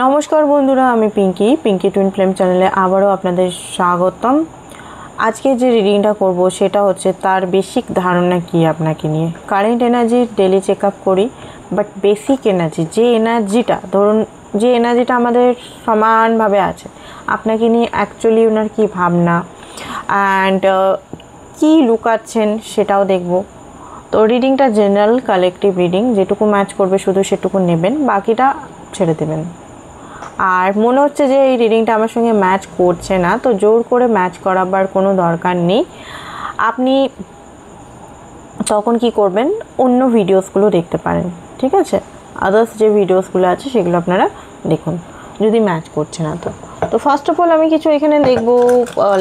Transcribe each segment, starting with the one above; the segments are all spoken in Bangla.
নমস্কার বন্ধুরা, আমি পিঙ্কি টুইন ফ্লেম চ্যানেলে আবারও আপনাদের স্বাগতম। আজকে যে রিডিংটা করব সেটা হচ্ছে তার বেসিক ধারণা কি আপনাকে নিয়ে। কারেন্ট এনার্জির ডেলি চেক আপ করি, বাট বেসিক এনার্জি যে এনার্জিটা ধরুন যে এনার্জিটা আমাদের সমানভাবে আছে আপনাকে নিয়ে অ্যাকচুয়ালি ওনার কী ভাবনা অ্যান্ড কী লুকাচ্ছেন সেটাও দেখব। তো রিডিংটা জেনারেল কালেকটিভ রিডিং, যেটুকু ম্যাচ করবে শুধু সেটুকু নেবেন, বাকিটা ছেড়ে দেবেন। আর মনে হচ্ছে যে এই রিডিংটা আমার সঙ্গে ম্যাচ করছে না, তো জোর করে ম্যাচ করাবার কোনো দরকার নেই। আপনি তখন কি করবেন, অন্য ভিডিওসগুলো দেখতে পারেন, ঠিক আছে? আদার্স যে ভিডিওসগুলো আছে সেগুলো আপনারা দেখুন যদি ম্যাচ করছে না। তো ফার্স্ট অফ অল আমি কিছু এখানে দেখব,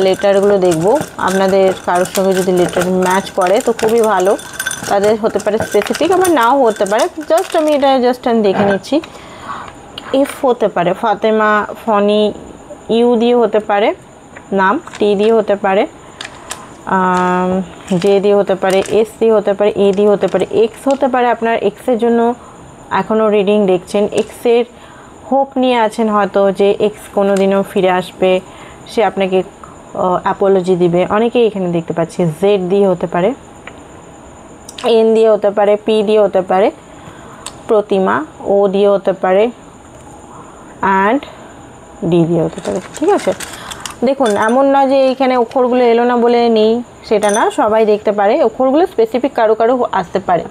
লেটারগুলো দেখব। আপনাদের কারোর সঙ্গে যদি লেটার ম্যাচ করে তো খুবই ভালো, তাদের হতে পারে স্পেসিফিক, আবার নাও হতে পারে। আমি এটা দেখে নিচ্ছি। এফ হতে পারে, ফাতেমা, ফনি, ইউ দিয়ে হতে পারে নাম, টি দিয়ে হতে পারে, জে দিয়ে হতে পারে, এস দিয়ে হতে পারে, এ দিয়ে হতে পারে, এক্স হতে পারে। আপনার এক্সের জন্য এখনও রিডিং দেখছেন, এক্সের হোপ নিয়ে আছেন হয়তো যে এক্স কোনো দিনও ফিরে আসবে, সে আপনাকে অ্যাপোলজি দিবে। অনেকেই এখানে দেখতে পাচ্ছি। জেড দিয়ে হতে পারে, এন দিয়ে হতে পারে, পি দিয়ে হতে পারে, প্রতিমা, ও দিয়ে হতে পারে, অ্যান্ড ডি দিয়ে হতে পারে, ঠিক আছে? দেখুন, এমন না যে এইখানে অক্ষরগুলো এলো না বলে নেই, সেটা না, সবাই দেখতে পারে। অক্ষরগুলো স্পেসিফিক কারো আসতে পারে।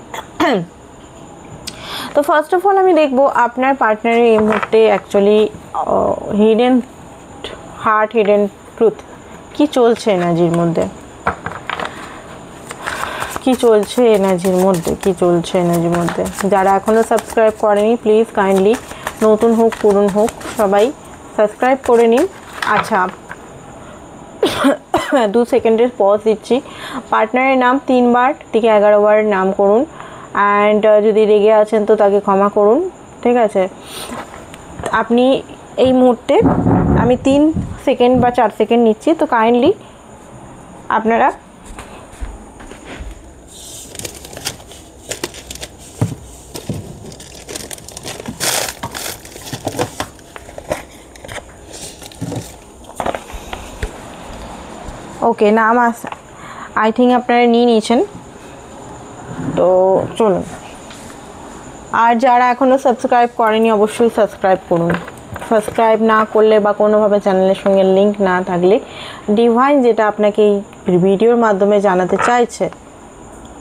তো ফার্স্ট অফ অল আমি দেখবো আপনার পার্টনারের এই মুহূর্তে actually hidden heart, hidden truth কী চলছে এনার্জির মধ্যে, কী চলছে এনার্জির মধ্যে। যারা এখনও সাবস্ক্রাইব করেনি প্লিজ কাইন্ডলি, নতুন হোক পুরনো হোক সবাই সাবস্ক্রাইব করে নিন। আচ্ছা, 2 সেকেন্ডের পজ দিচ্ছি। পার্টনারের নাম 3 বার থেকে 11 বার নাম করুন, অ্যান্ড যদি রেগে আছেন তো তাকে ক্ষমা করুন, ঠিক আছে? আপনি এই মুহূর্তে আমি 3 সেকেন্ড বা 4 সেকেন্ড নিচ্ছি, তো কাইন্ডলি আপনারা ওকে নাম আই থিঙ্ক আপনারা নিয়ে নিয়েছেন, তো চলুন। আর যারা এখনও সাবস্ক্রাইব করেনি অবশ্যই সাবস্ক্রাইব করুন। সাবস্ক্রাইব না করলে বা কোনোভাবে চ্যানেলের সঙ্গে লিঙ্ক না থাকলে ডিভাইন যেটা আপনাকে এই ভিডিওর মাধ্যমে জানাতে চাইছে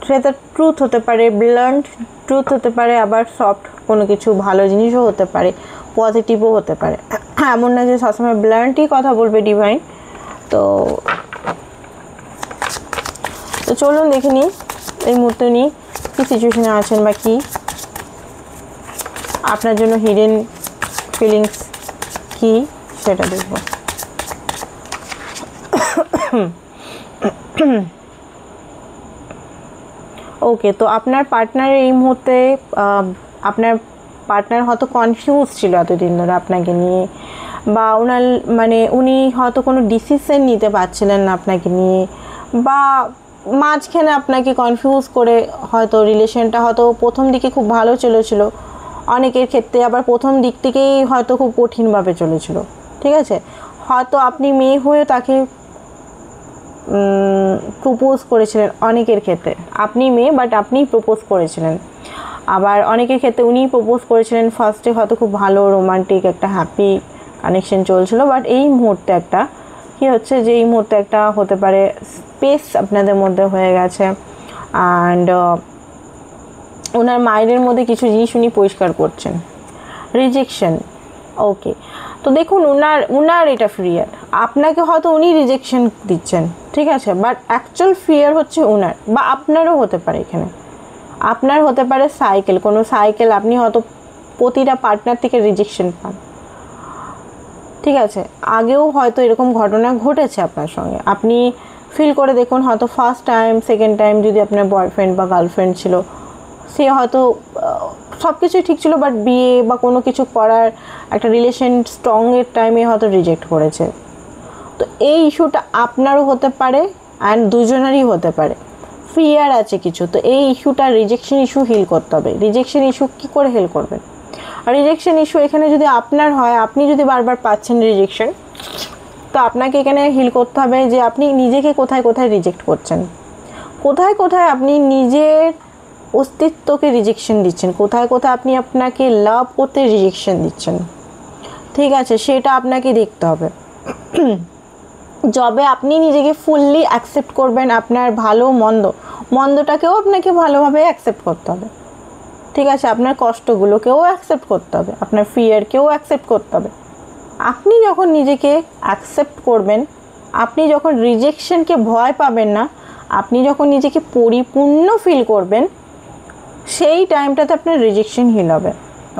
সেটা ট্রুথ হতে পারে, ব্লান্ট ট্রুথ হতে পারে, আবার সফট কোনো কিছু ভালো জিনিসও হতে পারে, পজিটিভও হতে পারে। এমন না যে সবসময় ব্লান্টই কথা বলবে ডিভাইন। তো চলুন দেখে নিই এই মুহূর্তে উনি কী সিচুয়েশনে আছেন বা কী আপনার জন্য হিডেন ফিলিংস কী সেটা দেখব। ওকে, তো আপনার পার্টনারের এই মুহূর্তে আপনার পার্টনার হয়তো কনফিউজ ছিল এতদিন ধরে আপনাকে নিয়ে, বা ওনার উনি হয়তো কোনো ডিসিশন নিতে পারছিলেন না আপনাকে নিয়ে, বা মাঝখানে আপনাকে কনফিউজ করে হয়তো রিলেশনটা হয়তো প্রথম দিকে খুব ভালো চলেছিল, অনেকের ক্ষেত্রে আবার প্রথম দিক থেকেই হয়তো খুব কঠিনভাবে চলেছিল, ঠিক আছে? হয়তো আপনি মেয়ে হয়ে তাকে প্রপোজ করেছিলেন, অনেকের ক্ষেত্রে আপনি মেয়ে বাট আপনি প্রপোজ করেছিলেন, আবার অনেকের ক্ষেত্রে উনিই প্রপোজ করেছিলেন। ফার্স্টে হয়তো খুব ভালো রোমান্টিক একটা হ্যাপি কানেকশন চলছিল, বাট এই মুহূর্তে একটা কী হচ্ছে যে এই মুহূর্তে একটা হতে পারে স্পেস আপনাদের মধ্যে হয়ে গেছে, অ্যান্ড ওনার মাইন্ডের মধ্যে কিছু জিনিস উনি পরিষ্কার করছেন। রিজেকশন, ওকে, তো দেখুন উনার এটা ফিয়ার, আপনাকে হয়তো উনি রিজেকশন দিচ্ছেন, ঠিক আছে? বাট অ্যাকচুয়াল ফিয়ার হচ্ছে ওনার, বা আপনারও হতে পারে। এখানে আপনার হতে পারে কোনো সাইকেল আপনি হয়তো প্রতিটা পার্টনার থেকে রিজেকশন পান, ঠিক আছে? আগেও হয়তো এরকম ঘটনা ঘটেছে আপনার সঙ্গে, আপনি ফিল করে দেখুন। হয়তো ফার্স্ট টাইম, সেকেন্ড টাইম যদি আপনার বয়ফ্রেন্ড বা গার্লফ্রেন্ড ছিল, সে হয়তো সব কিছুই ঠিক ছিল, বাট বিয়ে বা কোনো কিছু করার একটা রিলেশন স্ট্রংয়ের টাইমে হয়তো রিজেক্ট করেছে। তো এই ইস্যুটা আপনারও হতে পারে অ্যান্ড দুজনেরই হতে পারে। ফিয়ার আছে কিছু, তো এই ইস্যুটা রিজেকশন ইস্যু হিল করতে হবে। রিজেকশন ইস্যু কী করে হিল করবেন? রিজেকশন ইস্যু এখানে যদি আপনার হয়, আপনি যদি বারবার পাচ্ছেন রিজেকশন, তো আপনাকে এখানে হিল করতে হবে যে আপনি নিজেকে কোথায় কোথায় রিজেক্ট করছেন, কোথায় কোথায় আপনি নিজের অস্তিত্বকে রিজেকশন দিচ্ছেন, কোথায় কোথায় আপনি আপনাকে লাভ করতে রিজেকশন দিচ্ছেন। ঠিক আছে, সেটা আপনাকে দেখতে হবে। যবে আপনি নিজেকে ফুললি অ্যাকসেপ্ট করবেন, আপনার ভালো মন্দটাকেও আপনাকে ভালোভাবে অ্যাকসেপ্ট করতে হবে। ঠিক আছে, আপনার কষ্টগুলোকেও অ্যাকসেপ্ট করতে হবে, আপনার ফিয়ারকেও অ্যাকসেপ্ট করতে হবে। আপনি যখন নিজেকে অ্যাকসেপ্ট করবেন, আপনি যখন রিজেকশনকে ভয় পাবেন না, আপনি যখন নিজেকে পরিপূর্ণ ফিল করবেন, সেই টাইমটাতে আপনার রিজেকশন হিল হবে।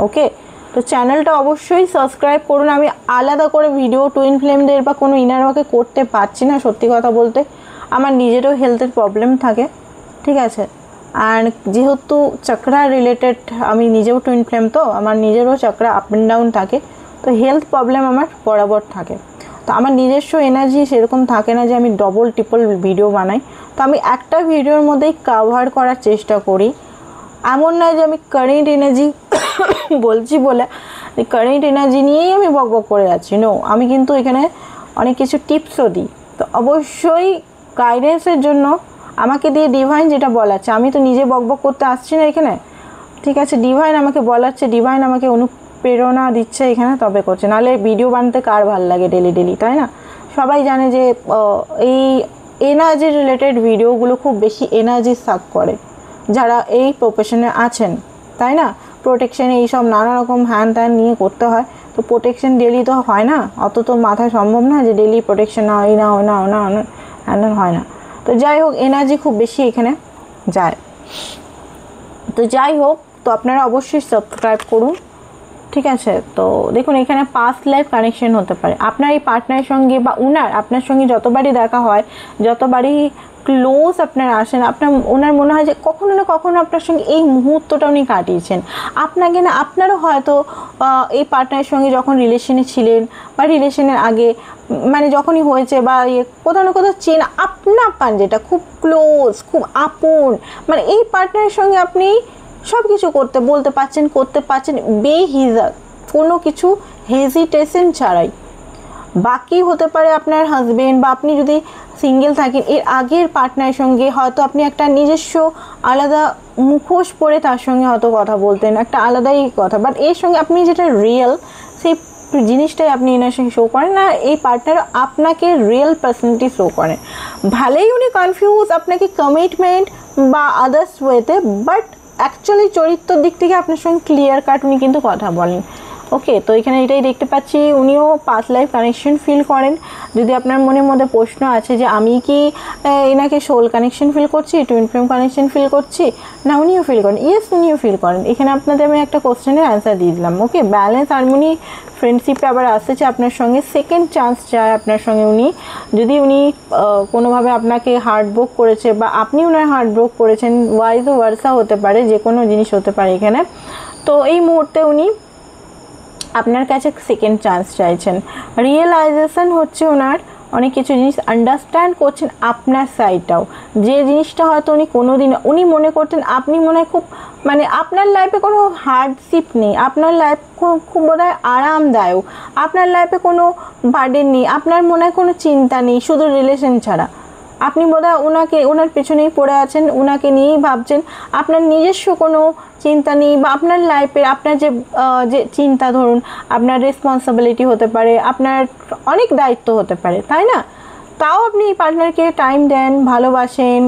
ওকে, তো চ্যানেলটা অবশ্যই সাবস্ক্রাইব করুন। আমি আলাদা করে ভিডিও টুইন ফ্লেমদের বা কোনো ইনার ওয়ার্কে করতে পারছি না, সত্যি কথা বলতে আমার নিজেরও হেলথের প্রবলেম থাকে। ঠিক আছে, আর যেহেতু চক্রা রিলেটেড, আমি নিজেও টুইন ফ্লেম, তো আমার নিজেরও চক্রা আপ অ্যান্ড ডাউন থাকে, তো হেলথ প্রবলেম আমার বরাবর থাকে। তো আমার নিজস্ব এনার্জি সেরকম থাকে না যে আমি ডবল ট্রিপল ভিডিও বানাই। তো আমি একটা ভিডিওর মধ্যেই কাভার করার চেষ্টা করি। এমন নয় যে আমি কারেন্ট এনার্জি বলছি বলে কারেন্ট এনার্জি নিয়েই আমি বকবক করে যাচ্ছি, নো, আমি কিন্তু এখানে অনেক কিছু টিপসও দিই। তো অবশ্যই গাইডেন্সের জন্য আমাকে দিয়ে ডিভাইন যেটা বলাচ্ছে, আমি তো নিজে বকবক করতে আসছি না এখানে। ঠিক আছে, ডিভাইন আমাকে বলাচ্ছে, ডিভাইন আমাকে অনুপ্রেরণা দিচ্ছে এখানে, তবে করছে। নাহলে ভিডিও বানাতে কার ভালো লাগে ডেলি ডেলি, তাই না? সবাই জানে যে এই এনার্জি রিলেটেড ভিডিওগুলো খুব বেশি এনার্জি সাক করে যারা এই প্রফেশনে আছেন, তাই না? প্রোটেকশানে এইসব নানা রকম হ্যান ত্যান নিয়ে করতে হয়। তো প্রোটেকশন ডেলি তো হয় না, অত তো মাথায় সম্ভব না যে ডেলি প্রোটেকশন হয় না হ্যান হয় না। তো যাই হোক, এনার্জি খুব বেশি এখানে যায়। তো যাই হোক, তো আপনারা অবশ্যই সাবস্ক্রাইব করুন। ঠিক আছে, তো দেখুন এখানে পাস্ট লাইফ কানেকশন হতে পারে আপনার এই পার্টনারের সঙ্গে, বা আপনার সঙ্গে যতবারই দেখা হয়, যতবারই ক্লোজ আপনারা আসেন, ওনার মনে হয় যে কখনো না কখনো আপনার সঙ্গে এই মুহূর্তটা উনি কাটিয়েছেন। আপনাকে না, আপনারও হয়তো এই পার্টনারের সঙ্গে যখন রিলেশনে ছিলেন বা রিলেশনের আগে, মানে যখনই হয়েছে, বা কোথাও না কোথাও চেনা আপনার যেটা খুব ক্লোজ, খুব আপন, মানে এই পার্টনারের সঙ্গে আপনি সব কিছু বলতে পারছেন, করতে পারছেন বেহিজাক, কোনো কিছু হেজিটেশন ছাড়াই। বাকি হতে পারে আপনার হাজবেন্ড, বা আপনি যদি সিঙ্গেল থাকেন, এর আগের পার্টনারের সঙ্গে হয়তো আপনি একটা নিজস্ব আলাদা মুখোশ পরে তার সঙ্গে হয়তো কথা বলতেন, একটা আলাদাই কথা, বাট এর সঙ্গে আপনি যেটা রিয়েল, সেই জিনিসটাই আপনি এনার সঙ্গে শো করেন, আর এই পার্টনার আপনাকে রিয়েল পার্সোনালিটি শো করেন। ভালেই উনি কনফিউজ আপনাকে কমিটমেন্ট বা আদার্স ওয়েতে, বাট অ্যাকচুয়ালি চরিত্রের দিক থেকে আপনার সঙ্গে ক্লিয়ার কাট উনি কিন্তু কথা বলেন। ওকে, তো এখানে এটাই দেখতে পাচ্ছি, উনিও পাস্ট লাইফ কানেকশন ফিল করেন। যদি আপনার মনের মধ্যে প্রশ্ন আছে যে আমি কি এনাকে সোল কানেকশন ফিল করছি, টুইন ফ্লেম কানেকশন ফিল করছি, না উনিও ফিল করেন, ইয়েস উনিও ফিল করেন। এখানে আপনাদের আমি একটা কোশ্চেনের অ্যান্সার দিয়ে দিলাম। ওকে, ব্যালেন্স হারমোনি ফ্রেন্ডশিপে আবার আসতেছে আপনার সঙ্গে, সেকেন্ড চান্স চায় আপনার সঙ্গে উনি। যদি উনি কোনোভাবে আপনাকে হার্ট ব্রেক করেছে, বা আপনি ওনার হার্ট ব্রেক করেছেন, ওয়াইজ ভার্সা হতে পারে, যে কোনো জিনিস হতে পারে এখানে। তো এই মুহূর্তে উনি আপনার কাছে সেকেন্ড চান্স চাইছেন, রিয়েলাইজেশন হচ্ছে ওনার, অনেক কিছু জিনিস আন্ডারস্ট্যান্ড করছেন আপনার সাইডটাও, যে জিনিসটা হয়তো উনি কোনোদিন উনি মনে করতেন আপনি মনে হয় খুব, মানে আপনার লাইফে কোনো হার্ডশিপ নেই, আপনার লাইফ খুব বোধ হয় আরামদায়ক, আপনার লাইফে কোনো বার্ডেন নেই, আপনার মনে হয় কোনো চিন্তা নেই, শুধু রিলেশন ছাড়া। আপনি বোধহয় ওনার পেছনেই পড়ে আছেন, ওনাকে নিয়েই ভাবছেন, আপনার নিজস্ব কোনো চিন্তা নেই, বা আপনার লাইফের আপনার যে চিন্তা, ধরুন আপনার রেসপন্সিবিলিটি হতে পারে, আপনার অনেক দায়িত্ব হতে পারে, তাই না? তাও আপনি পার্টনারকে টাইম দেন, ভালোবাসেন,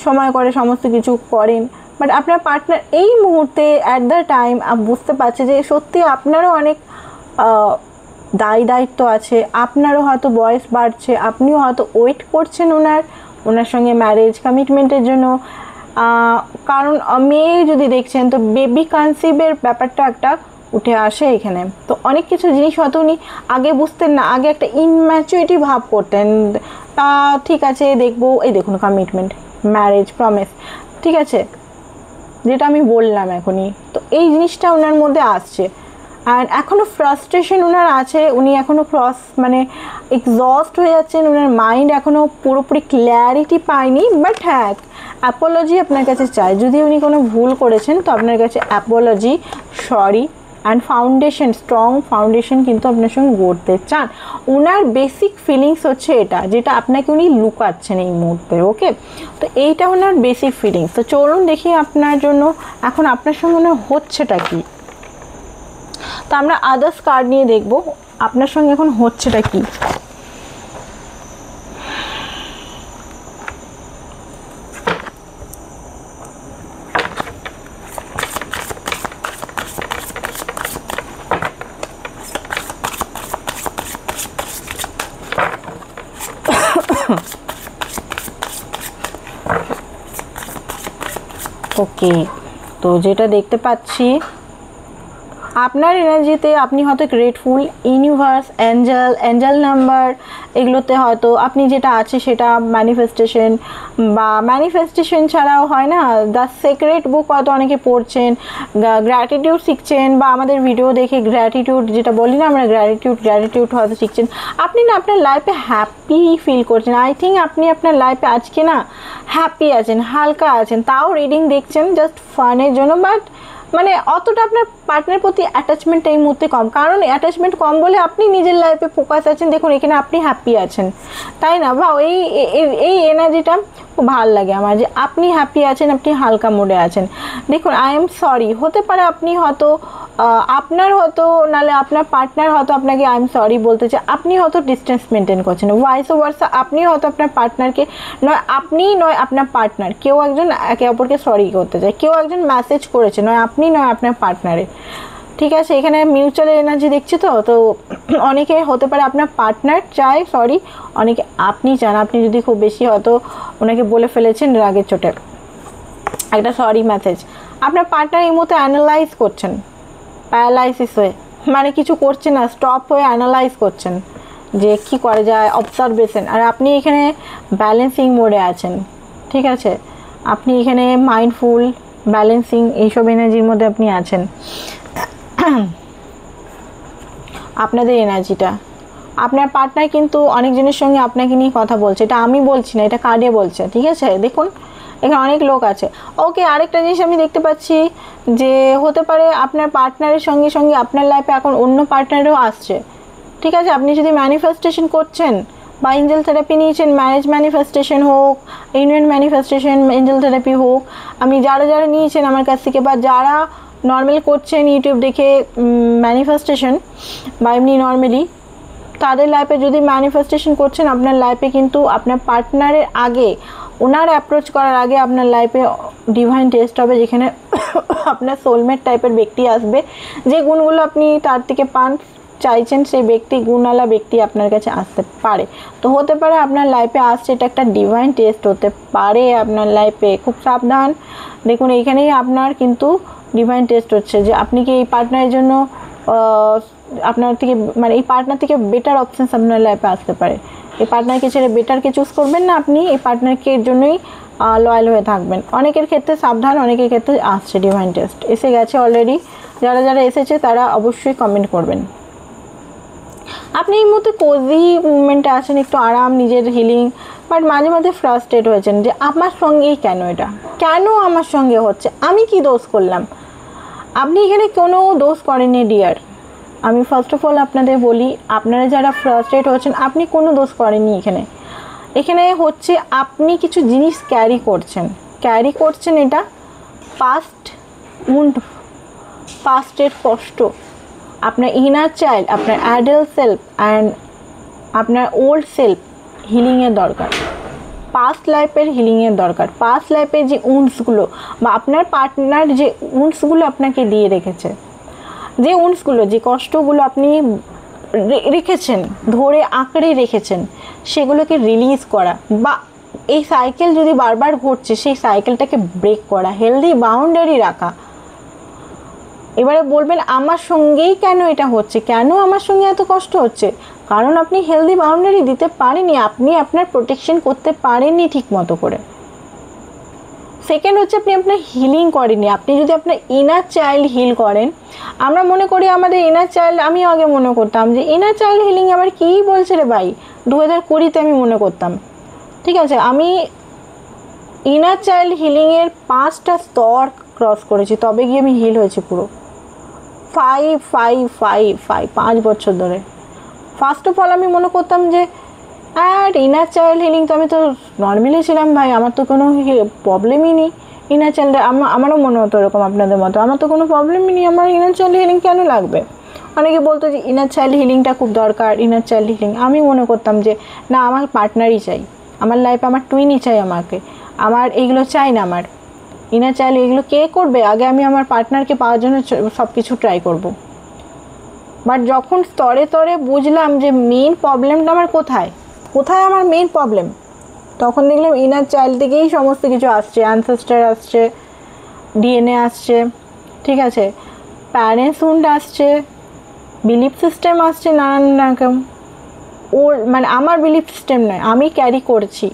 সময় করে সমস্ত কিছু করেন, বাট আপনার পার্টনার এই মুহূর্তে অ্যাট দ্য টাইম বুঝতে পারছে যে সত্যি আপনারও অনেক দায়িত্ব আছে, আপনারও হয়তো বয়স বাড়ছে, আপনিও হয়তো ওয়েট করছেন ওনার সঙ্গে ম্যারেজ কমিটমেন্টের জন্য। কারণ মেয়ে যদি দেখছেন, তো বেবি কনসিভের ব্যাপারটা একটা উঠে আসে এখানে। তো অনেক কিছু জিনিস হয়তো উনি আগে বুঝতেন না, আগে একটা ইনম্যাচুরিটি ভাব করতেন, ঠিক আছে দেখবো, এই দেখুন কমিটমেন্ট, ম্যারেজ, প্রমিস, ঠিক আছে, যেটা আমি বললাম এখনই। তো এই জিনিসটা ওনার মধ্যে আসছে, আর এখনও ফ্রাস্ট্রেশন ওনার আছে, উনি এখনও মানে এক্সস্ট হয়ে যাচ্ছেন, ওনার মাইন্ড এখনও পুরোপুরি ক্ল্যারিটি পায়নি। বাট হ্যাঁ, অ্যাপোলজি আপনার কাছে চাই, যদি উনি কোনো ভুল করেছেন তো আপনার কাছে Apology, sorry, and foundation, strong foundation কিন্তু আপনার সঙ্গে গড়তে চান। ওনার বেসিক ফিলিংস হচ্ছে এটা, যেটা আপনাকে উনি লুকাচ্ছেন এই মুহূর্তে। ওকে, তো এইটা ওনার বেসিক ফিলিংস। তো চলুন দেখি আপনার জন্য এখন আপনার সঙ্গে ওনার হচ্ছেটা কি। তো আমরা আদার্স কার্ড নিয়ে দেখব আপনার সঙ্গে এখন হচ্ছেটা কি। ওকে, তো যেটা দেখতে পাচ্ছি আপনার এনার্জিতে আপনি হয়তো গ্রেটফুল, ইউনিভার্স, অ্যাঞ্জেল নাম্বার, এগুলোতে হয়তো আপনি যেটা আছে সেটা ম্যানিফেস্টেশন, বা ম্যানিফেস্টেশন ছাড়াও হয় না দ্য সিক্রেট বুক হয়তো অনেকে পড়ছেন, গ্র্যাটিটিউড শিখছেন, বা আমাদের ভিডিও দেখে গ্র্যাটিটিউড যেটা বলি না আমরা, গ্র্যাটিটিউড হয়তো শিখছেন। আপনি না আপনার লাইফে হ্যাপি ফিল করছেন। আই থিঙ্ক আপনি আপনার লাইফে আজকে না হ্যাপি আছেন, হালকা আছেন, তাও রিডিং দেখছেন জাস্ট ফানের জন্য। বাট মানে অতটা আপনার পার্টনারের প্রতি অ্যাটাচমেন্ট এই মুহূর্তে কম, কারণ অ্যাটাচমেন্ট কম বলে আপনি নিজের লাইফে ফোকাস আছেন। দেখুন এখানে আপনি হ্যাপি আছেন, তাই না? বা এই এনার্জিটা খুব ভালো লাগে আমার, যে আপনি হ্যাপি আছেন, আপনি হালকা মোডে আছেন। দেখুন আই এম সরি, হতে পারে আপনি হয়তো আপনার হয়তো, নাহলে আপনার পার্টনার হয়তো আপনাকে আই এম সরি বলতে চায়, আপনি হয়তো ডিস্টেন্স মেনটেন করছেন, ভাইস ভার্সা। আপনি হয়তো আপনার পার্টনারকে, নয় আপনি নয় আপনার পার্টনার, কেউ একজন একে অপরকে সরি করতে চায়, কেউ একজন মেসেজ করেছে, নয় আপনি নয় আপনার পার্টনারে। ঠিক আছে, এখানে মিউচুয়াল এনার্জি দেখছি। তো অনেকে হতে পারে আপনার পার্টনার চায় সরি, অনেকে আপনি চান। আপনি যদি খুব বেশি হয়তো ওনাকে বলে ফেলেছেন রাগের চোটে একটা সরি মেসেজ, আপনার পার্টনার এই মুহূর্তে অ্যানালাইজ করছেন, প্যারালাইসিস হয়ে, মানে কিছু করছেন না, স্টপ হয়ে অ্যানালাইজ করছেন যে কি করা যায়, অবজারভেশন। আর আপনি এখানে ব্যালেন্সিং মোডে আছেন। ঠিক আছে, আপনি এখানে মাইন্ডফুল, ব্যালেন্সিং, এইসব এনার্জির মধ্যে আপনি আছেন। আপনাদের এনার্জিটা, আপনার পার্টনার কিন্তু অনেকজনের সঙ্গে আপনাকে নিয়ে কথা বলছে, এটা আমি বলছি না, এটা কার্ডে বলছে। ঠিক আছে, দেখুন এখানে অনেক লোক আছে। ওকে, আরেকটা জিনিস আমি দেখতে পাচ্ছি যে হতে পারে আপনার পার্টনারের সঙ্গে সঙ্গে আপনার লাইফে এখন অন্য পার্টনারও আসছে। ঠিক আছে, আপনি যদি ম্যানিফেস্টেশন করছেন বা এঞ্জেল থেরাপি নিয়েছেন, ম্যারেজ ম্যানিফেস্টেশন হোক, ইউনিয়ন ম্যানিফেস্টেশন, এঞ্জেল থেরাপি হোক, আমি যারা নিয়েছেন আমার কাছ থেকে, বা যারা নর্মাল করছেন ইউটিউব দেখে ম্যানিফেস্টেশন বা এমনি নর্মালি, তাদের লাইফে যদি ম্যানিফেস্টেশন করছেন, আপনার লাইফে কিন্তু আপনার পার্টনারের আগে, ওনার অ্যাপ্রোচ করার আগে আপনার লাইফে ডিভাইন টেস্ট হবে, যেখানে আপনার সোলমেট টাইপের ব্যক্তি আসবে, যে গুণগুলো আপনি তার থেকে পান চাইছেন, সেই ব্যক্তি, গুণওয়ালা ব্যক্তি আপনার কাছে আসতে পারে। তো হতে পারে আপনার লাইফে আসছে, এটা একটা ডিভাইন টেস্ট হতে পারে আপনার লাইফে, খুব সাবধান। দেখুন এইখানেই আপনার কিন্তু ডিভাইন টেস্ট হচ্ছে, যে আপনি কি এই পার্টনারের জন্য আপনার থেকে, মানে এই পার্টনার থেকে বেটার অপশানস আপনার লাইফে আসতে পারে। এই পার্টনারকে ছেড়ে বেটারকে চুজ করবেন না, আপনি এই পার্টনারকে এর জন্যই লয়াল হয়ে থাকবেন। অনেকের ক্ষেত্রে সাবধান, অনেকের ক্ষেত্রে আসছে ডিভাইন টেস্ট, এসে গেছে অলরেডি। যারা এসেছে তারা অবশ্যই কমেন্ট করবেন। আপনি এই মুহূর্তে কোজি মুভমেন্টে আছেন, একটু আরাম, নিজের হিলিং, বাট মাঝে মাঝে ফ্রাস্ট্রেট হয়েছেন যে আমার সঙ্গেই কেন, এটা কেন আমার সঙ্গে হচ্ছে, আমি কি দোষ করলাম? আপনি এখানে কোনো দোষ করেননি ডিয়ার। আমি ফার্স্ট অফ অল আপনাদের বলি, আপনারা যারা ফ্রাস্ট্রেট হচ্ছেন, আপনি কোনো দোষ করেননি। এখানে হচ্ছে আপনি কিছু জিনিস ক্যারি করছেন, এটা পাস্ট উন্ড, পাস্টের কষ্ট, আপনার ইনার চাইল্ড, আপনার অ্যাডাল্ট সেলফ অ্যান্ড আপনার ওল্ড সেলফ হিলিংয়ের দরকার, পাস্ট লাইফের হিলিংয়ের দরকার। পাস্ট লাইফের যে উন্ডসগুলো, বা আপনার পার্টনার যে উন্ডসগুলো আপনাকে দিয়ে রেখেছে, যে উন্ডসগুলো, যে কষ্টগুলো আপনি রেখেছেন, ধরে আঁকড়ে রেখেছেন, সেগুলোকে রিলিজ করা, বা এই সাইকেল যদি বারবার ঘটছে সেই সাইকেলটাকে ব্রেক করা, হেলদি বাউন্ডারি রাখা। এবারে বলবেন আমার সঙ্গেই কেন এটা হচ্ছে, কেন আমার সঙ্গে এত কষ্ট হচ্ছে? কারণ আপনি হেলদি বাউন্ডারি দিতে পারেননি, আপনি আপনার প্রোটেকশন করতে পারেননি ঠিক মতো করে। সেকেন্ড হচ্ছে আপনি আপনার হিলিং করেননি। আপনি যদি আপনার ইনার চাইল্ড হিল করেন, আমরা মনে করি আমাদের ইনার চাইল্ড, আমি আগে মনে করতাম যে ইনার চাইল্ড হিলিং আবার কী বলছে রে ভাই, 2020-তে আমি মনে করতাম। ঠিক আছে, আমি ইনার চাইল্ড হিলিংয়ের 5টা স্তর ক্রস করেছি, তবে গিয়ে আমি হিল হয়েছি পুরো। 5 বছর ধরে। ফার্স্ট অফ অল আমি মনে করতাম যে আর ইনার চাইল্ড হিলিং তো আমি তো নর্মালি ছিলাম ভাই, আমার তো কোনো প্রবলেমই নেই ইনার চাইল্ড। আমারও মনে হতো এরকম আপনাদের মতো, আমার তো কোনো প্রবলেমই নেই, আমার ইনার চাইল্ড হিলিং কেন লাগবে। অনেকে বলতো যে ইনার চাইল্ড হিলিংটা খুব দরকার, ইনার চাইল্ড হিলিং। আমি মনে করতাম যে না, আমার পার্টনারই চাই, আমার লাইফে আমার টুইনই চাই, আমাকে আমার এইগুলো চাই না, আমার ইনার চাইল্ড এগুলো কে করবে, আগে আমি আমার পার্টনারকে পাওয়ার জন্য সব কিছু ট্রাই করব। বাট যখন স্তরে স্তরে বুঝলাম যে মেইন প্রবলেমটা আমার কোথায় আমার মেইন প্রবলেম, তখন দেখলাম ইনার চাইল্ড থেকেই সমস্ত কিছু আসছে, অ্যানসেস্টার আসছে, ডিএনএ আসছে, ঠিক আছে, প্যারেন্টসহুড আসছে, বিলিফ সিস্টেম আসছে নানান রকম। ওর মানে আমার বিলিফ সিস্টেম নয়, আমি ক্যারি করছি,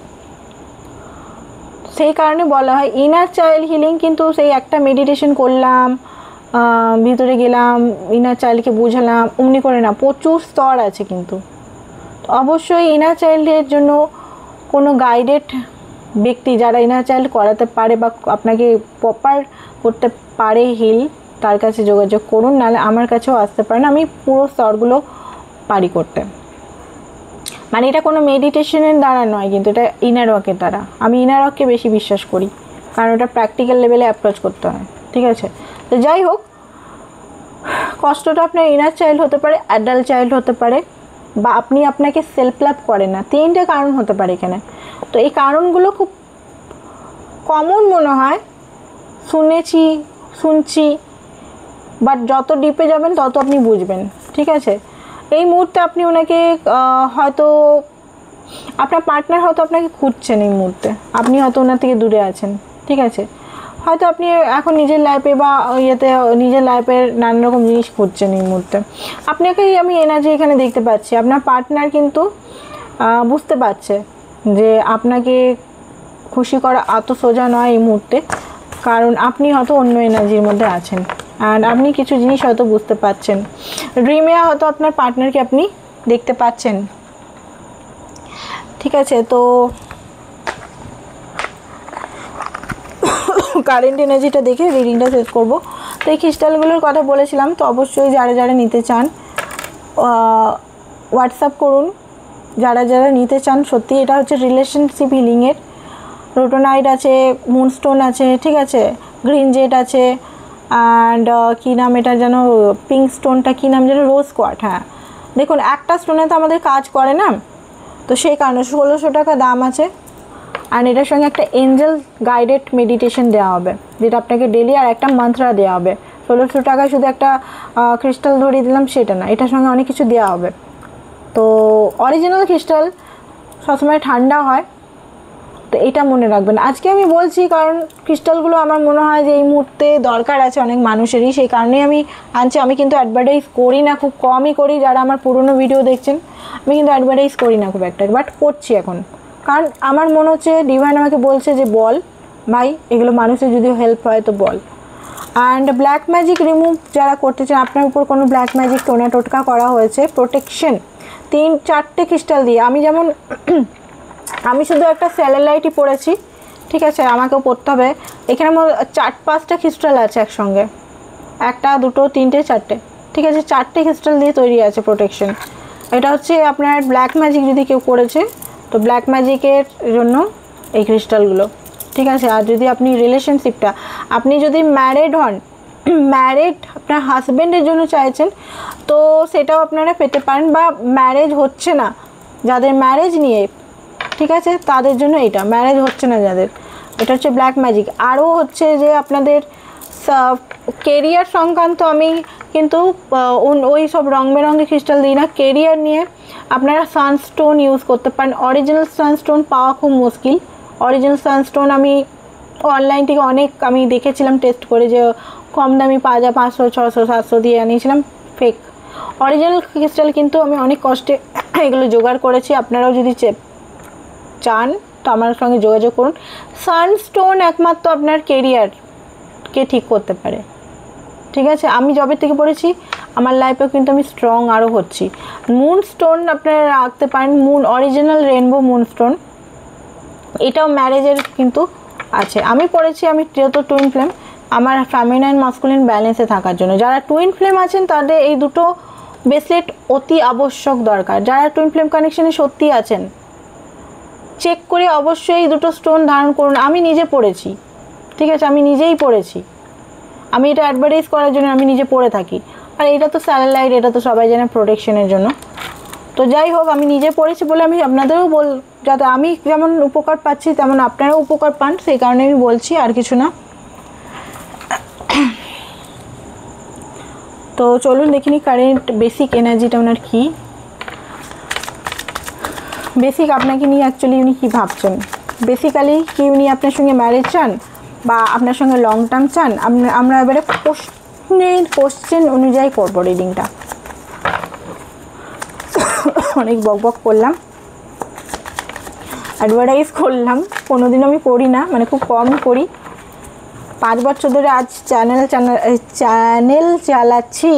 সেই কারণে বলা হয় ইনার চাইল্ড হিলিং। কিন্তু সেই একটা মেডিটেশন করলাম, ভিতরে গেলাম, ইনার চাইল্ডকে বুঝালাম, অমনি করে না, প্রচুর স্তর আছে। কিন্তু অবশ্যই ইনার চাইল্ডের জন্য কোনো গাইডেড ব্যক্তি যারা ইনার চাইল্ড করাতে পারে বা আপনাকে প্রপার করতে পারে হিল, তার কাছে যোগাযোগ করুন, নাহলে আমার কাছেও আসতে পারেন, আমি পুরো স্তরগুলো পারি করতে। মানে এটা কোনো মেডিটেশনের দ্বারা নয়, কিন্তু এটা ইনার ওয়ার্কের দ্বারা। আমি ইনার ওয়ার্ককে বেশি বিশ্বাস করি, কারণ ওটা প্র্যাকটিক্যাল লেভেলে অ্যাপ্রোচ করতে হয়, ঠিক আছে। তো যাই হোক, কষ্টটা আপনার ইনার চাইল্ড হতে পারে, অ্যাডাল্ট চাইল্ড হতে পারে, বা আপনি আপনাকে সেলফ লাভ করেন না, 3টে কারণ হতে পারে এখানে। তো এই কারণগুলো খুব কমন মনে হয়, শুনছি, বাট যত ডিপে যাবেন তত আপনি বুঝবেন, ঠিক আছে। এই মুহূর্তে আপনি ওনাকে হয়তো আপনার পার্টনার হয়তো আপনাকে খুঁজছেন, এই মুহূর্তে আপনি হয়তো ওনার থেকে দূরে আছেন, ঠিক আছে। হয়তো আপনি এখন নিজের লাইফে বা ইয়েতে নিজের লাইফের নানা রকম জিনিস খুঁজছেন এই মুহূর্তে। আপনাকেই আমি এনার্জি এখানে দেখতে পাচ্ছি, আপনার পার্টনার কিন্তু বুঝতে পারছে যে আপনাকে খুশি করা এত সোজা নয় এই মুহূর্তে, কারণ আপনি হয়তো অন্য এনার্জির মধ্যে আছেন, অ্যান্ড আপনি কিছু জিনিস হয়তো বুঝতে পারছেন। ড্রিমে হয়তো আপনার পার্টনারকে আপনি দেখতে পাচ্ছেন, ঠিক আছে। তো কারেন্ট এনার্জিটা দেখে রিডিংটা শেষ করবো। তো এই ক্রিস্টালগুলোর কথা বলেছিলাম, তো অবশ্যই যারা নিতে চান হোয়াটসঅ্যাপ করুন, যারা নিতে চান। সত্যি এটা হচ্ছে রিলেশনশিপ হিলিংয়ের। রোটোনাইট আছে, মুনস্টোন আছে, ঠিক আছে, গ্রিন জেড আছে, অ্যান্ড কী নাম এটা যেন, পিঙ্ক স্টোনটা কী নাম যেন, রোজ কোয়ার্ট। হ্যাঁ, দেখুন একটা স্টোনে তো আমাদের কাজ করে না, তো সেই কারণে 1600 টাকা দাম আছে। আর এটার সঙ্গে একটা এঞ্জেল গাইডেড মেডিটেশন দেওয়া হবে, যেটা আপনাকে ডেলি, আর একটা মন্ত্রা দেওয়া হবে। 1600 টাকায় শুধু একটা ক্রিস্টাল ধরিয়ে দিলাম সেটা না, এটার সঙ্গে অনেক কিছু দেওয়া হবে। তো অরিজিনাল ক্রিস্টাল সবসময় ঠান্ডা হয়, তো এটা মনে রাখবেন। আজকে আমি বলছি কারণ ক্রিস্টালগুলো আমার মনে হয় যে এই মুহূর্তে দরকার আছে অনেক মানুষেরই, সেই কারণেই আমি আনছি। আমি কিন্তু অ্যাডভার্টাইজ করি না, খুব কমই করি। যারা আমার পুরনো ভিডিও দেখছেন, আমি কিন্তু অ্যাডভার্টাইজ করি না খুব একটা, বাট করছি এখন, কারণ আমার মনে হচ্ছে ডিভাইন আমাকে বলছে যে বল ভাই, এগুলো মানুষের যদি হেল্প হয় তো বল। অ্যান্ড ব্ল্যাক ম্যাজিক রিমুভ যারা করতে চান, আপনার উপর কোনো ব্ল্যাক ম্যাজিক টোটকা করা হয়েছে, প্রোটেকশন 3-4টে ক্রিস্টাল দিয়ে। আমি যেমন আমি শুধু একটা স্যাটেলাইটই পড়েছি, ঠিক আছে, আমাকেও পড়তে হবে। এখানে 4-5টা ক্রিস্টাল আছে একসঙ্গে, 1, 2, 3, 4টে, ঠিক আছে, 4টে ক্রিস্টাল দিয়ে তৈরি আছে প্রোটেকশন। এটা হচ্ছে আপনার ব্ল্যাক ম্যাজিক যদি কেউ করেছে, তো ব্ল্যাক ম্যাজিকের জন্য এই ক্রিস্টালগুলো, ঠিক আছে। আর যদি আপনি রিলেশনশিপটা, আপনি যদি ম্যারিড হন, ম্যারিড আপনার হাজব্যান্ডের জন্য চাইছেন, তো সেটাও আপনারা পেতে পারেন। বা ম্যারেজ হচ্ছে না, যাদের ম্যারেজ নিয়ে, ঠিক আছে, তাদের জন্য এটা। ম্যারেজ হচ্ছে না যাদের, এটা হচ্ছে ব্ল্যাক ম্যাজিক। আরও হচ্ছে যে আপনাদের কেরিয়ার সংক্রান্ত, আমি কিন্তু ওই সব রং বেরঙের ক্রিস্টাল দিই না। কেরিয়ার নিয়ে আপনারা সানস্টোন ইউজ করতে পারেন। অরিজিনাল সানস্টোন পাওয়া খুব মুশকিল। অরিজিনাল সানস্টোন আমি অনলাইন থেকে অনেক আমি দেখেছিলাম, টেস্ট করে, যে কম দামি পাওয়া যায়, 500, 600, 700 দিয়ে আনিয়েছিলাম, ফেক। অরিজিনাল ক্রিস্টাল কিন্তু আমি অনেক কষ্টে এগুলো জোগাড় করেছি। আপনারাও যদি চান তো আমার সঙ্গে যোগাযোগ করুন। সানস্টোন একমাত্র আপনার কেরিয়ারকে ঠিক করতে পারে, ঠিক আছে। আমি যবে থেকে পড়েছি আমার লাইফেও কিন্তু আমি স্ট্রং আরও হচ্ছি। মুন স্টোন আপনারা রাখতে পারেন, moon original rainbow moon stone, এটাও ম্যারেজের কিন্তু আছে। আমি পড়েছি, আমি যেহেতু টুইন ফ্লেম, আমার ফেমিনাইন মাস্কুলিন ব্যালেন্সে থাকার জন্য। যারা টুইন ফ্লেম আছেন তাদের এই দুটো ব্রেসলেট অতি আবশ্যক দরকার। যারা টুইন ফ্লেম কানেকশনে সত্যি আছেন চেক করে অবশ্যই এই দুটো স্টোন ধারণ করুন। আমি নিজে পড়েছি, ঠিক আছে, আমি নিজেই পড়েছি, আমি এটা অ্যাডভার্টাইজ করার জন্য আমি নিজে পড়ে থাকি। আর এটা তো স্যাটেলাইট, এটা তো সবাই জানে প্রোটেকশনের জন্য। তো যাই হোক, আমি নিজে পড়েছি বলে আমি আপনাদেরও যাতে আমি যেমন উপকার পাচ্ছি তেমন আপনারাও উপকার পান, সেই কারণে আমি বলছি, আর কিছু না। তো চলুন দেখিনি কারেন্ট বেসিক এনার্জিটা ওনার কী, বেসিক আপনাকে নিয়ে অ্যাকচুয়ালি উনি কী ভাবছেন। বেসিক্যালি কি উনি আপনার সঙ্গে ম্যারেজ চান বা আপনার সঙ্গে লং টার্ম চান, আমরা এবারে কোশ্চেন অনুযায়ী করবো রিডিংটা। অনেক বক করলাম, অ্যাডভার্টাইজ করলাম, কোনোদিন আমি করি না, মানে খুব কম করি। 5 বছর ধরে আজ চ্যানেল চালাচ্ছি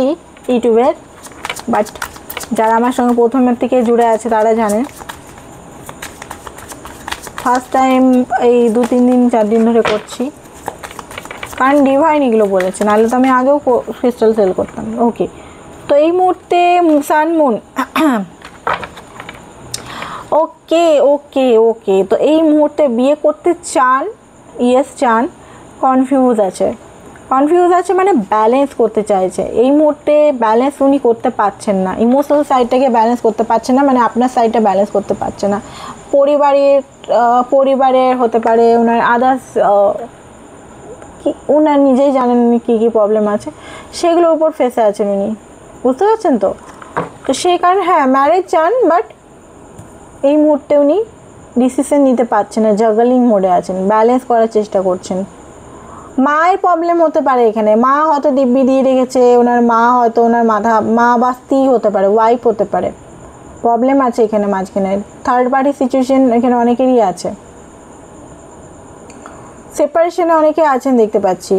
ইউটিউবের, বাট যারা আমার সঙ্গে প্রথমের থেকে জুড়ে আছে তারা জানে ফার্স্ট টাইম এই 2-3 দিন 4 দিন ধরে করছি, কারণ ডিভাইন এগুলো বলেছে, নাহলে তো আমি আগেও ক্রিস্টাল সেল করতাম। ওকে, তো এই মুহূর্তে সান মুন ওকে ওকে ওকে তো এই মুহূর্তে বিয়ে করতে চান, ইয়েস চান, কনফিউজ আছে মানে ব্যালেন্স করতে চাইছে। এই মুহূর্তে ব্যালেন্স উনি করতে পারছেন না, ইমোশনাল সাইডটাকে ব্যালেন্স করতে পারছেন না, মানে আপনার সাইডটা ব্যালেন্স করতে পারছে না। পরিবারের হতে পারে, ওনার আদার্স কি ওনার নিজেই জানেন উনি কী কী প্রবলেম আছে, সেগুলোর উপর ফেসে আছেন উনি, বুঝতে পারছেন তো। তো সেই কারণে হ্যাঁ ম্যারেজ চান, বাট এই মুহূর্তে উনি ডিসিশন নিতে পারছেন না, জাগলিং মোডে আছেন, ব্যালেন্স করার চেষ্টা করছেন। মায়ের প্রবলেম হতে পারে এখানে, মা হয়তো দিব্যি দিয়ে রেখেছে, ওনার মা হয়তো ওনার মা বা স্ত্রী হতে পারে, ওয়াইফ হতে পারে, প্রবলেম আছে এখানে মাঝখানে। থার্ড পার্টি সিচুয়েশন এখানে অনেকেরই আছে, সেপারেশনে অনেকে আছেন দেখতে পাচ্ছি,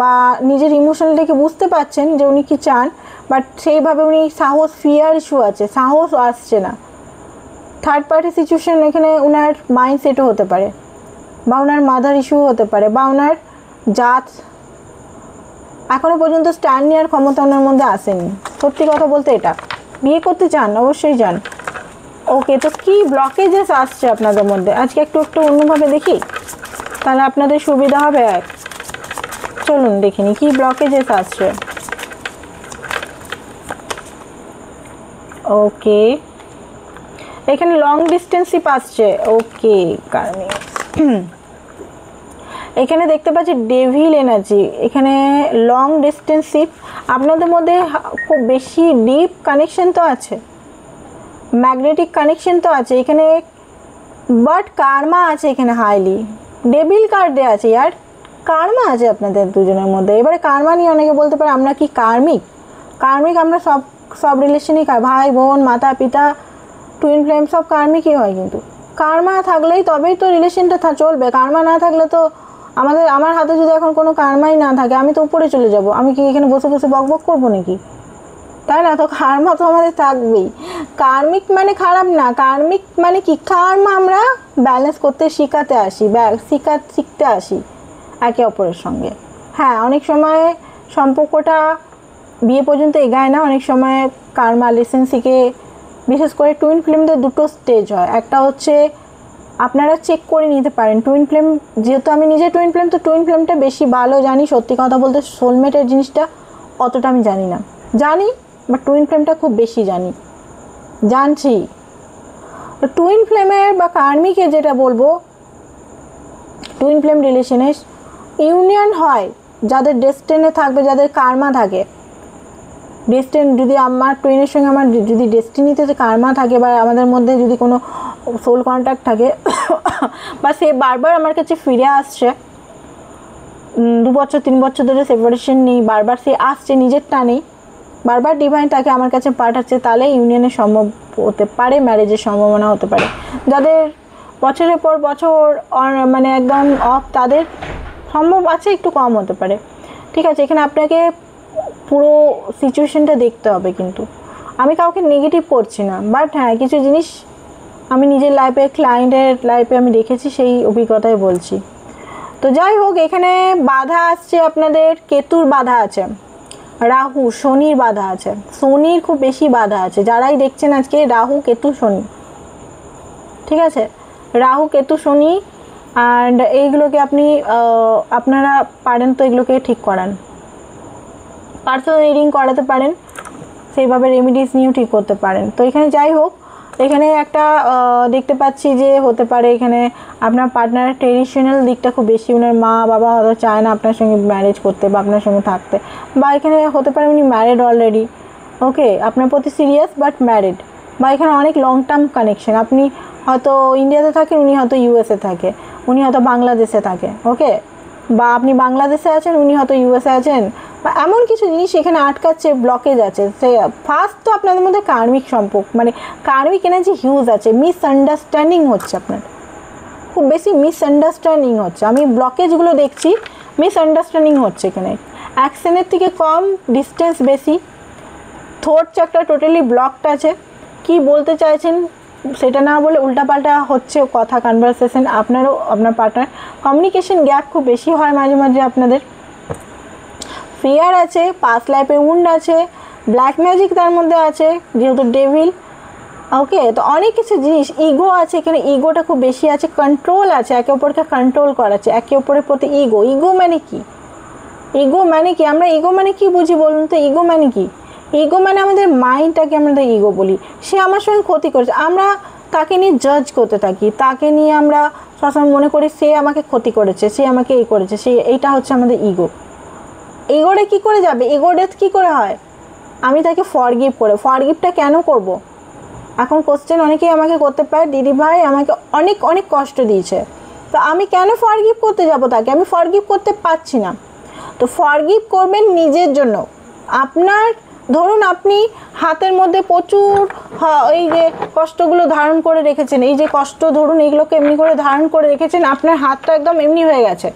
বা নিজের ইমোশনটাকে বুঝতে পারছেন যে উনি কি চান, বাট সেইভাবে উনি ফিয়ার ইস্যু আছে, সাহস আসছে না। থার্ড পার্টি সিচুয়েশন এখানে ওনার মাইন্ডসেটও হতে পারে, বা ওনার মাদার ইস্যু হতে পারে, বা ওনার জাত এখনও পর্যন্ত স্ট্যান্ড নেওয়ার ক্ষমতা ওনার মধ্যে আসেনি। সত্যি কথা বলতে এটা বিয়ে করতে চান, অবশ্যই চান। ওকে, তো কী ব্লকেজেস আসছে আপনাদের মধ্যে আজকে একটু অন্যভাবে দেখি, তাহলে আপনাদের সুবিধা হবে। চলুন দেখিনি কী ব্লকেজেস আসছে। ওকে, এখানে লং ডিস্টেন্সশিপ আসছে। ওকে, কারণে এখানে দেখতে পাচ্ছি ডেভিল এনার্জি, এখানে লং ডিস্টেন্সশিপ, আপনাদের মধ্যে খুব বেশি ডিপ কানেকশন তো আছে, ম্যাগনেটিক কানেকশন তো আছে এখানে, বাট কার্মা আছে এখানে হাইলি, ডেভিল কার্ড দেওয়া আছে, আর কার্মা আছে আপনাদের দুজনের মধ্যে। এবারে কার্মা নিয়ে অনেকে বলতে পারে আমরা কি কার্মিক আমরা সব রিলেশনই, ভাই বোন, মাতা পিতা, টুইন ফ্লেম সব কার্মিকই হয়, কিন্তু কার্মা থাকলেই তবেই তো রিলেশনটা চলবে। কার্মা না থাকলে তো আমার হাতে যদি এখন কোনো কার্মাই না থাকে, আমি তো উপরে চলে যাব, আমি কি এখানে বসে বসে বকবক করবো নাকি, তাই না? তো কার্মা তো আমাদের থাকবেই। কার্মিক মানে খারাপ না, কার্মিক মানে কি, কার্মা আমরা ব্যালেন্স করতে শিখতে আসি একে অপরের সঙ্গে। হ্যাঁ, অনেক সময় সম্পর্কটা বিয়ে পর্যন্ত এগায় না, অনেক সময় কার্মা লেসন শিখে। বিশেষ করে টুইন ফ্লেমদের দুটো স্টেজ হয়, একটা হচ্ছে আপনারা চেক করে নিতে পারেন টুইন ফ্লেম, যেহেতু আমি নিজে টুইন ফ্লেম, তো টুইন ফ্লেমটা বেশি ভালো জানি। সত্যি কথা বলতে সোলমেটের জিনিসটা অতটা আমি জানি না, বাট টুইন ফ্লেমটা খুব বেশি জানছি। তো টুইন ফ্লেমের বা কার্মিকে যেটা বলবো, টুইন ফ্লেম রিলেশনে ইউনিয়ন হয় যাদের ডেস্টিনে থাকবে, যাদের কার্মা থাকে। যদি আমার টুইনের সঙ্গে আমার যদি ডেস্টিনিতে কার্মা থাকে, বা আমাদের মধ্যে যদি কোনো সোল কন্ট্যাক্ট থাকে, বা সে বারবার আমার কাছে ফিরে আসছে, 2 বছর 3 বছর ধরে সেপারেশন নেই, বারবার সে আসছে নিজের টানেই, বারবার ডিভাইন তাকে আমার কাছে পাঠাচ্ছে, তাহলে ইউনিয়নের সম্ভব হতে পারে, ম্যারেজের সম্ভাবনা হতে পারে। যাদের বছরের পর বছর মানে একদম অফ, তাদের সম্ভব আছে, একটু কম হতে পারে। ঠিক আছে, এখানে আপনাকে পুরো সিচুয়েশনটা দেখতে হবে, কিন্তু আমি কাউকে নেগেটিভ করছি না, বাট হ্যাঁ কিছু জিনিস আমি নিজের লাইফে, ক্লায়েন্টের লাইফে আমি দেখেছি, সেই অভিজ্ঞতায় বলছি। তো যাই হোক, এখানে বাধা আসছে আপনাদের, কেতুর বাধা আছে, রাহু শনির বাধা আছে, শনির খুব বেশি বাধা আছে। যারাই দেখছেন আজকে রাহু কেতু শনি, ঠিক আছে, রাহু কেতু শনি, অ্যান্ড এইগুলোকে আপনি আপনারা পারেন তো এগুলোকে ঠিক করান, পার্সোনাল রিডিং করাতে পারেন, সেইভাবে রেমিডিস নিয়েও ঠিক করতে পারেন। তো এখানে যাই হোক, এখানে একটা দেখতে পাচ্ছি যে হতে পারে এখানে আপনার পার্টনারের ট্রেডিশনাল দিকটা খুব বেশি, ওনার মা বাবা হয়তো চায় না আপনার সঙ্গে ম্যারেজ করতে বা আপনার সঙ্গে থাকতে, বা এখানে হতে পারে উনি ম্যারিড অলরেডি, ওকে, আপনার প্রতি সিরিয়াস বাট ম্যারিড, বা এখানে অনেক লং টার্ম কানেকশন, আপনি হয়তো ইন্ডিয়াতে থাকেন, উনি হয়তো ইউএসএ থাকে, উনি হয়তো বাংলাদেশে থাকে, ওকে, বা আপনি বাংলাদেশে আছেন, উনি হয়তো ইউএসএ আছেন, বা এমন কিছু জিনিস এখানে আটকাচ্ছে, ব্লকেজ আছে। সে ফার্স্ট তো আপনাদের মধ্যে কার্মিক সম্পর্ক, মানে কার্মিক এনার্জি হিউজ আছে, মিসআন্ডারস্ট্যান্ডিং হচ্ছে, আপনার খুব বেশি মিসআন্ডারস্ট্যান্ডিং হচ্ছে, আমি ব্লকেজগুলো দেখছি, মিসআন্ডারস্ট্যান্ডিং হচ্ছে এখানে, অ্যাকশনের থেকে কম, ডিস্টেন্স বেশি, থ্রোট চাকরা টোটালি ব্লকড আছে, কি বলতে চাইছেন সেটা না বলে উল্টাপাল্টা হচ্ছে কথা, কনভারসেশন, আপনারও আপনার পার্টনার, কমিউনিকেশন গ্যাপ খুব বেশি হয় মাঝে মাঝে আপনাদের, ফিয়ার আছে, পাস্ট লাইফে উন্ড আছে, ব্ল্যাক ম্যাজিক তার মধ্যে আছে যেহেতু ডেভিল, ওকে, তো অনেক কিছু জিনিস, ইগো আছে এখানে, ইগোটা খুব বেশি আছে, কন্ট্রোল আছে, একে অপরকে কন্ট্রোল করাচ্ছে, একে অপরের প্রতি ইগো, ইগো মানে কি, ইগো মানে কি, আমরা ইগো মানে কি বুঝি বলুন তো, ইগো মানে কি, ইগো মানে আমাদের মাইন্ডটাকে আমরা ইগো বলি, সে আমার সঙ্গে ক্ষতি করেছে, আমরা তাকে নিয়ে জাজ করতে থাকি, তাকে নিয়ে আমরা সবসময় মনে করি সে আমাকে ক্ষতি করেছে, সে আমাকে এই করেছে, সে, এইটা হচ্ছে আমাদের ইগো। ইগোটা কী করে যাবে, ইগো ডেথ কী করে হয়, আমি তাকে ফরগিভ করে, ফরগিভটা কেন করব, এখন কোশ্চেন অনেকেই আমাকে করতে পারে, দিদি ভাই আমাকে অনেক অনেক কষ্ট দিয়েছে, তো আমি কেন ফরগিভ করতে যাব তাকে, আমি ফরগিভ করতে পারছি না, তো ফরগিভ করবেন নিজের জন্য, আপনার ধরুন আপনি হাতের মধ্যে প্রচুর এই যে কষ্টগুলো ধারণ করে রেখেছেন, এই যে কষ্ট ধরুন এইগুলোকে এমনি করে ধারণ করে রেখেছেন, আপনার হাতটা একদম এমনি হয়ে গেছে,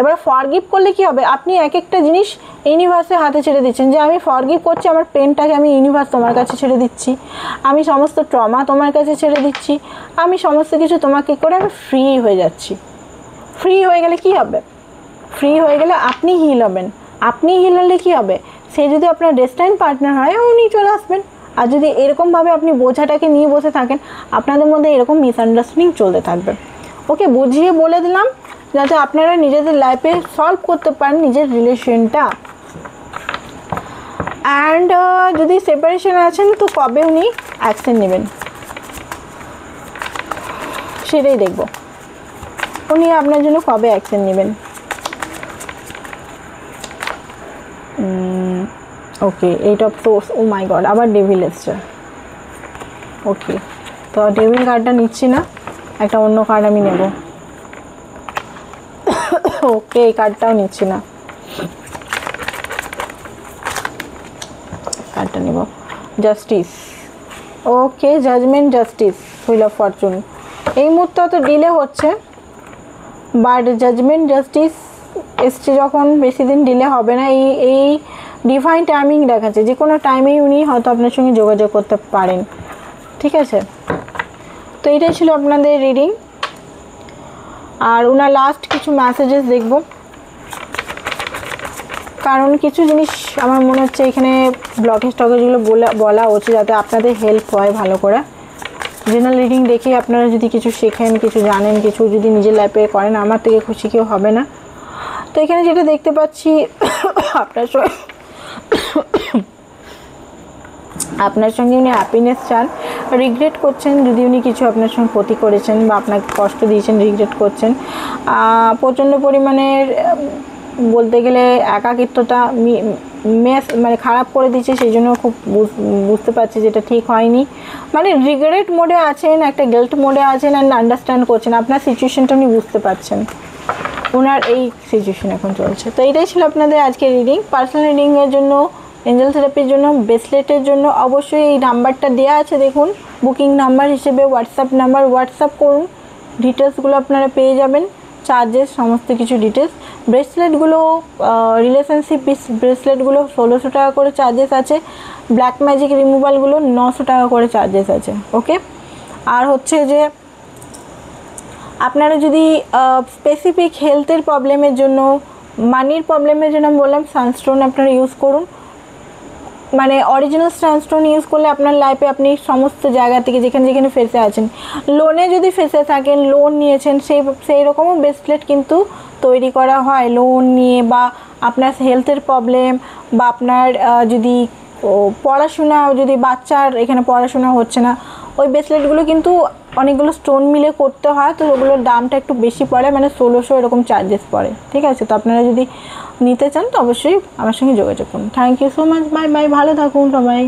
এবার ফরগিভ করলে কি হবে, আপনি এক একটা জিনিস ইউনিভার্সের হাতে ছেড়ে দিচ্ছেন, যে আমি ফরগিভ করছি, আমার পেনটাকে আমি ইউনিভার্স তোমার কাছে ছেড়ে দিচ্ছি, আমি সমস্ত ট্রমা তোমার কাছে ছেড়ে দিচ্ছি, আমি সমস্ত কিছু তোমাকে করে আমি ফ্রি হয়ে যাচ্ছি। ফ্রি হয়ে গেলে কি হবে, ফ্রি হয়ে গেলে আপনি হিল হবেন, আপনি হিল হলে কী হবে, সে যদি আপনার ডেস্টাইন পার্টনার হয় উনি চলে আসবেন, আর যদি এরকমভাবে আপনি বোঝাটাকে নিয়ে বসে থাকেন আপনাদের মধ্যে এরকম মিসআন্ডারস্ট্যান্ডিং চলতে থাকবে। ওকে, বুঝিয়ে বলে দিলাম যাতে আপনারা নিজেদের লাইফে সলভ করতে পারেন নিজের রিলেশনটা। অ্যান্ড যদি সেপারেশন আছেন তো কবে উনি অ্যাকশন নেবেন সেটাই দেখব, উনি আপনার জন্য কবে অ্যাকশন নেবেন। Okay, eight of swords, oh my god, আবার ডেভিল এসছে। ওকে, তো ডেভিল কার্ডটা নিচ্ছি না, একটা অন্য কার্ড আমি নেব। ওকে, এই কার্ডটাও নিচ্ছি না, কার্ডটা নেব, justice. Okay, judgement, justice, wheel of fortune. এই মুহূর্তে তো ডিলে হচ্ছে, বাট জাজমেন্ট জাস্টিস এসছে যখন বেশি দিন ডিলে হবে না। এই ডিভাইন টাইমিং দেখাচ্ছে, যে কোনো টাইমেই উনি হয়তো আপনার সঙ্গে যোগাযোগ করতে পারেন। ঠিক আছে, তো এটাই ছিল আপনাদের রিডিং। আর ওনার লাস্ট কিছু মেসেজেস দেখব, কারণ কিছু জিনিস আমার মনে হচ্ছে এখানে ব্লকেজ টকেজগুলো বলা উচিত, যাতে আপনাদের হেল্প হয় ভালো করে। জেনারেল রিডিং দেখে আপনারা যদি কিছু শেখেন, কিছু জানেন, কিছু যদি নিজের লাইফে করেন, আমার থেকে খুশি কেউ হবে না। তো এখানে যেটা দেখতে পাচ্ছি, আপনার সঙ্গে উনি হ্যাপিনেস চান, রিগ্রেট করছেন যদি উনি কিছু আপনার সঙ্গে ক্ষতি করেছেন বা আপনাকে কষ্ট দিয়েছেন, রিগ্রেট করছেন। প্রচণ্ড পরিমাণের বলতে গেলে একাকিত্বতা মানে খারাপ করে দিচ্ছে, সেই জন্য খুব বুঝতে পারছি যেটা ঠিক হয়নি, মানে রিগ্রেট মোডে আছেন, একটা গিল্ট মোডে আছেন, অ্যান্ড আন্ডারস্ট্যান্ড করছেন আপনার সিচুয়েশনটা, উনি বুঝতে পারছেন, ওনার এই সিচুয়েশন এখন চলছে। তো এইটাই ছিল আপনাদের আজকে রিডিং। পার্সোনাল রিডিংয়ের জন্য, এঞ্জেল থেরাপির জন্য, ব্রেসলেটের জন্য অবশ্যই এই নাম্বারটা দেওয়া আছে, দেখুন বুকিং নাম্বার হিসেবে হোয়াটসঅ্যাপ নাম্বার, হোয়াটসঅ্যাপ করুন, ডিটেলসগুলো আপনারা পেয়ে যাবেন, চার্জেস সমস্ত কিছু ডিটেলস। ব্রেসলেটগুলো রিলেশনশিপ ব্রেসলেটগুলো 1600 টাকা করে চার্জেস আছে, ব্ল্যাক ম্যাজিক রিমুভালগুলো 900 টাকা করে চার্জেস আছে। ওকে, আর হচ্ছে যে আপনারা যদি স্পেসিফিক হেলথের প্রবলেমের জন্য, মানির প্রবলেমের জন্য আমি বললাম সানস্টোন আপনারা ইউজ করুন। মানে অরিজিনাল সানস্টোন ইউজ করলে আপনার লাইফে আপনি সমস্ত জায়গা থেকে যেখানে যেখানে ফেসে আছেন, লোনে যদি ফেসে থাকেন, লোন নিয়েছেন, সেই রকমও ব্রেসলেট কিন্তু তৈরি করা হয় লোন নিয়ে, বা আপনার হেলথের প্রবলেম, বা আপনার যদি পড়াশোনা, যদি বাচ্চার এখানে পড়াশোনা হচ্ছে না, ওই ব্রেসলেটগুলো কিন্তু অনেকগুলো স্টোন মিলে করতে হয়, তো ওগুলোর দামটা একটু বেশি পড়ে, মানে 1600 এরকম চার্জেস পড়ে। ঠিক আছে, তো আপনারা যদি নিতে চান তো অবশ্যই আমার সঙ্গে যোগাযোগ করুন। Thank you so much, bye bye, ভালো থাকুন সবাই।